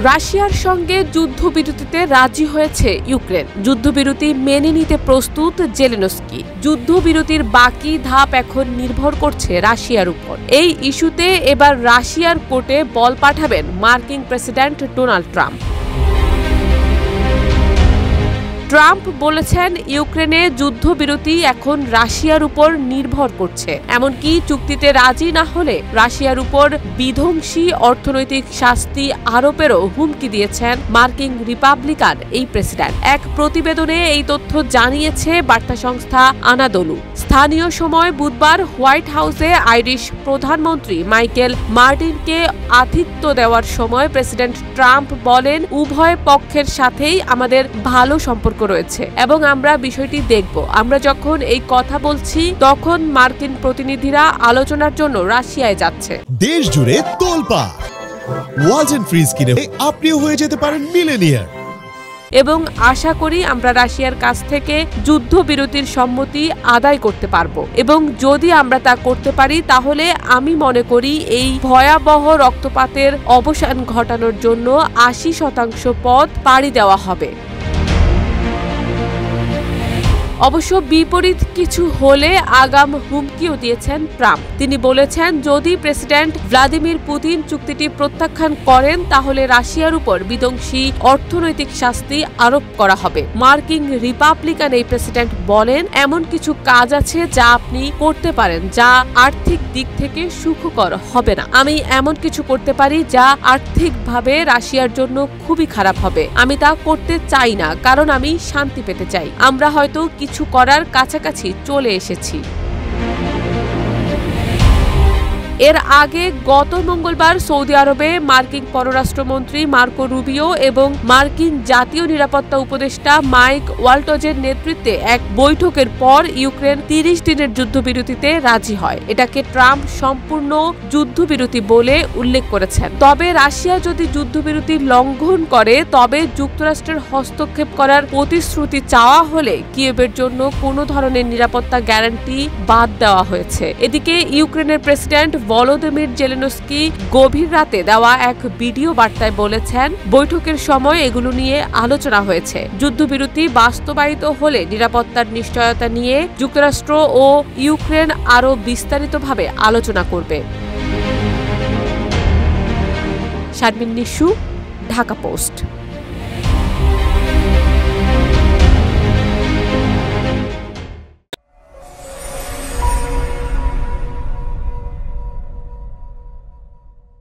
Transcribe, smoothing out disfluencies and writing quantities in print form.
রাশিয়ার সঙ্গে যুদ্ধবিরতিতে রাজি হয়েছে ইউক্রেন। যুদ্ধবিরতি মেনে নিতে প্রস্তুত জেলেনস্কি। যুদ্ধবিরতির বাকি ধাপ এখন নির্ভর করছে রাশিয়ার উপর। এই ইস্যুতে এবার রাশিয়ার কোর্টে বল পাঠাবেন মার্কিন প্রেসিডেন্ট ডোনাল্ড ট্রাম্প। ট্রাম্প বলেছেন, ইউক্রেনে যুদ্ধবিরতি এখন রাশিয়ার উপর নির্ভর করছে। এমনকি চুক্তিতে রাজি না হলে রাশিয়ার উপর বিধ্বংসী অর্থনৈতিক শাস্তি আরোপেরও হুমকি দিয়েছেন মার্কিন রিপাবলিকান এই প্রেসিডেন্ট। এক প্রতিবেদনে এই তথ্য জানিয়েছে বার্তা সংস্থা আনাদোলু। স্থানীয় সময় বুধবার হোয়াইট হাউসে আইরিশ প্রধানমন্ত্রী মাইকেল মার্টিনকে আতিথ্য দেওয়ার সময় প্রেসিডেন্ট ট্রাম্প বলেন, উভয় পক্ষের সাথেই আমাদের ভালো সম্পর্ক রয়েছে এবং আমরা বিষয়টি দেখব। আমরা যখন এই কথা বলছি তখন মার্কিন প্রতিনিধিরা আলোচনার জন্য রাশিয়ায় যাচ্ছে। দেশ জুড়ে তোলপাড় ওয়ালটন ফ্রিজ কিনে আপনিও হয়ে যেতে পারেন মিলেনিয়ার। এবং আশা করি আমরা রাশিয়ার কাছ থেকে যুদ্ধবিরতির সম্মতি আদায় করতে পারব এবং যদি আমরা তা করতে পারি তাহলে আমি মনে করি এই ভয়াবহ রক্তপাতের অবসান ঘটানোর জন্য ৮০% পথ পাড়ি দেওয়া হবে। অবশ্য বিপরীত কিছু হলে আগাম হুমকিও দিয়েছেন ট্রাম্প। তিনি বলেছেন, যদি প্রেসিডেন্ট ভ্লাদিমির পুতিন চুক্তিটি প্রত্যাখ্যান করেন তাহলে রাশিয়ার উপর বিধ্বংসী অর্থনৈতিক শাস্তি আরোপ করা হবে। মার্কিন রিপাবলিকান এই প্রেসিডেন্ট বলেন, এমন কিছু কাজ আছে যা আপনি করতে পারেন যা আর্থিক দিক থেকে সুখকর হবে না। আমি এমন কিছু করতে পারি যা আর্থিকভাবে রাশিয়ার জন্য খুবই খারাপ হবে। আমি তা করতে চাই না, কারণ আমি শান্তি পেতে চাই। আমরা হয়তো কিছু করার কাছাকাছি চলে এসেছি। এর আগে গত মঙ্গলবার সৌদি আরবে মার্কিন পররাষ্ট্রমন্ত্রী মার্কো রুবিও এবং মার্কিন জাতীয় নিরাপত্তা উপদেষ্টা মাইক ওয়ালটজের নেতৃত্বে এক বৈঠকের পর ইউক্রেন ৩০ দিনের যুদ্ধবিরতিতে রাজি হয়। এটাকে ট্রাম্প সম্পূর্ণ যুদ্ধবিরতি বলে উল্লেখ করেছেন। তবে রাশিয়া যদি যুদ্ধবিরতি লঙ্ঘন করে তবে যুক্তরাষ্ট্রের হস্তক্ষেপ করার প্রতিশ্রুতি চাওয়া হলে কিয়েভের জন্য কোনো ধরনের নিরাপত্তা গ্যারান্টি বাদ দেওয়া হয়েছে। এদিকে ইউক্রেনের প্রেসিডেন্ট ভলোদিমির জেলেনস্কি গভীর রাতে দেওয়া এক ভিডিও বার্তায় বলেছেন, বৈঠকের সময় এগুলো নিয়ে আলোচনা হয়েছে। যুদ্ধবিরতি বাস্তবায়িত হলে নিরাপত্তার নিশ্চয়তা নিয়ে যুক্তরাষ্ট্র ও ইউক্রেন আরও বিস্তারিতভাবে আলোচনা করবে। শারমিন নিশু, ঢাকা পোস্ট।